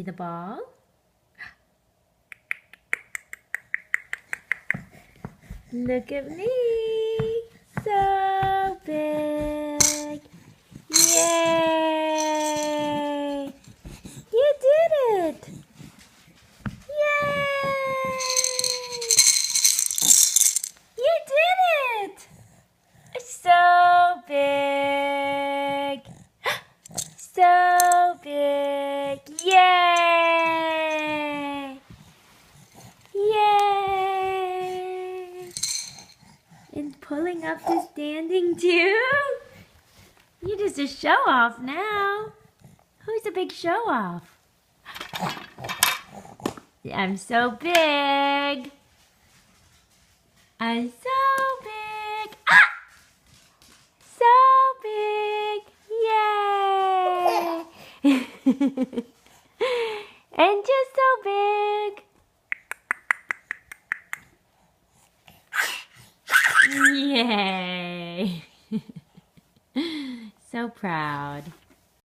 See the ball? Look at me, so big. Yay! You did it! Yay! You did it! So big! So big! Yay! Yay! And pulling up to standing too? You're just a show off now. Who's a big show off? I'm so big. I'm so big. Ah! So big. Yay! And just so big. Yay! So proud.